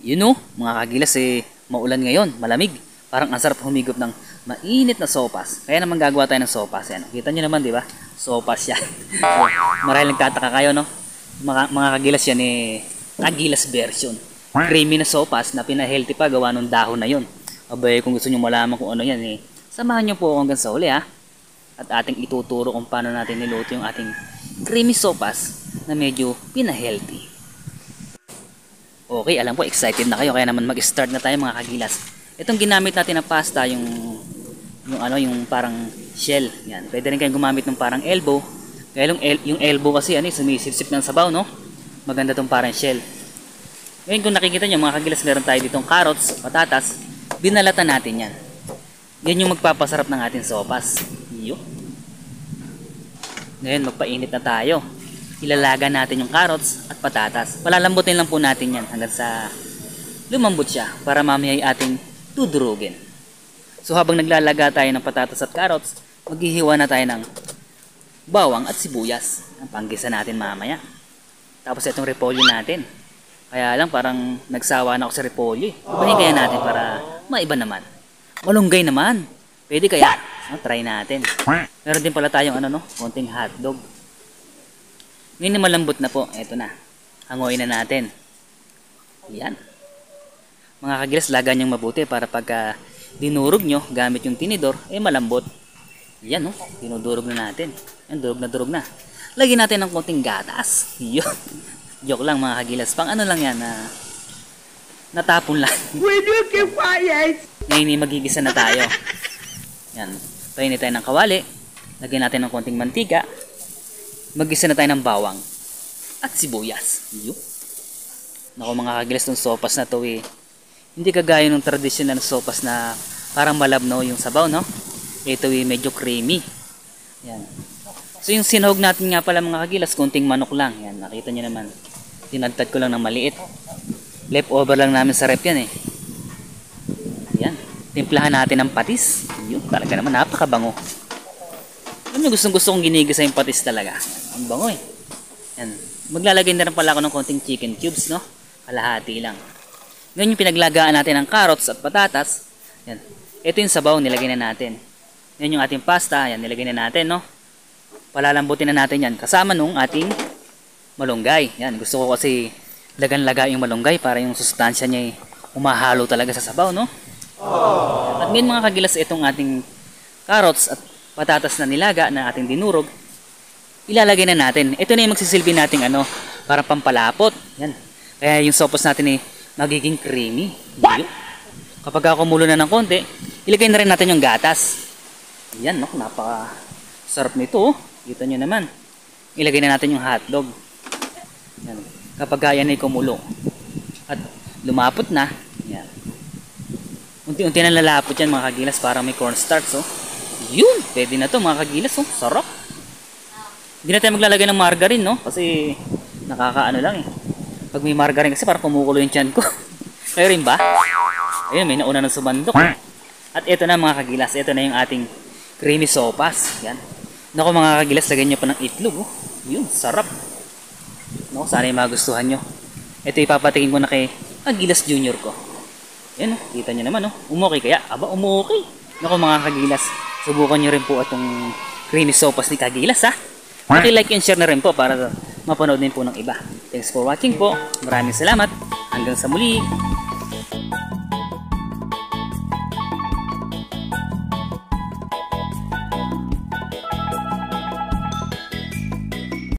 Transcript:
Mga kagilas maulan ngayon, malamig. Parang ang sarap humigop ng mainit na sopas. Kaya naman gagawa tayo ng sopas. Yan. Kita nyo naman, di ba? Sopas yan. Marahil nagtataka kayo, no? Mga kagilas yan kagilas version. Creamy na sopas na pina-healthy pa gawa ng dahon na yon. Abay, kung gusto nyo malaman kung ano yan, samahan nyo po hanggang sa uli, ha? At ating ituturo kung paano natin niluto yung ating creamy sopas na medyo pina-healthy. Okay, alam ko excited na kayo kaya naman mag-start na tayo mga kagilas. Itong ginamit natin na pasta yung parang shell. Yan. Pwede rin kayong gumamit ng parang elbow. Kaya yung elbow kasi sumisipsip ng sabaw, no? Maganda tong parang shell. Ngayon kung nakikita niyo mga kagilas, meron tayo ditong carrots, patatas. Binalatan natin yan. Yan yung magpapasarap ng ating sopas. Ngayon magpainit na tayo. Ilalaga natin yung carrots at patatas. Palalambutin lang po natin yan hanggang sa lumambot siya para mamaya ay ating dudurugin. So habang naglalaga tayo ng patatas at carrots, maghihiwa na tayo ng bawang at sibuyas. Ang panggisa natin mamaya. Tapos itong repolyo natin. Kaya lang parang nagsawa na ako sa repolyo. Ibahin kaya natin para maiba naman. Malunggay naman. Pwede kaya? Try natin. Meron din pala tayong konting hotdog. Ngayon na malambot na po, eto na. Hanguin na natin. Yan. Mga kagilas, lagan niyong mabuti para pagka dinurog nyo gamit yung tinidor, malambot. Yan, dinudurog na natin. Yan, durog na. Lagyan natin ng konting gatas. Yun. Joke lang mga kagilas. Pang ano lang yan, natapon lang. Will you keep quiet? Ngayon magigisa na tayo. Yan. Painit tayo ng kawali. Lagyan natin ng konting mantika. Mag-isa na tayo ng bawang at sibuyas. Naku mga kagilas, ng sopas na to hindi kagaya ng traditional na sopas na parang malabnaw yung sabaw, no? Ito medyo creamy. Yan. So yung sinahog natin nga pala mga kagilas, konting manok lang. Yan, nakita nyo naman. Tinadtad ko lang ng maliit. Leftover lang namin sa rep yan Yan. Timplahan natin ng patis. Talaga naman napakabango. Alam nyo, gustong-gusto kong ginigisa yung patis talaga. Ang bango Yan. Maglalagay na rin pala ako ng konting chicken cubes, no? Kalahati lang. Ngayon yung pinaglagaan natin ng carrots at patatas. Yan. Ito yung sabaw, nilagay na natin. Yan yung ating pasta. Yan, nilagay na natin, no? Palalambutin na natin yan. Kasama nung ating malunggay. Yan. Gusto ko kasi lagan-laga yung malunggay para yung sustansya niya umahalo talaga sa sabaw, no? At ngayon mga kagilas, itong ating carrots at patatas na nilaga na ating dinurog, ilalagay na natin. Ito na yung magsisilbi nating para pampalapot. Yan. Kaya yung sopas natin magiging creamy. Kapag kumulo na ng konti, ilagay na rin natin yung gatas. Yan, napaka sarap nito. Kita nyo naman. Ilagay na natin yung hotdog. Yan. Kapag yan ay kumulo at lumapot na, yan. Unti-unti na lalapot yan mga kagilas, para may cornstarch. Yun, pwede na to mga kagilas, sarap. Hindi na tayo maglalagay ng margarine, no? Kasi nakakaano lang Pag may margarine kasi parang kumukulo yung tiyan ko. Kayo rin ba? Ayun, may nauna ng sumandok. At ito na mga kagilas, ito na yung ating creamy sopas. Yan. Naku mga kagilas, lagyan nyo pa ng itlog. Yun, sarap. Naku, sana yung magustuhan nyo. Ito ipapatikin ko na kay Kagilas Junior ko. Yan, kita nyo naman, umukay kaya? Aba, umukay. Naku mga kagilas, subukan nyo rin po itong creamy sopas ni Kagilas, ha? Like and share na rin po para mapanood din po ng iba. Thanks for watching po. Maraming salamat. Hanggang sa muli.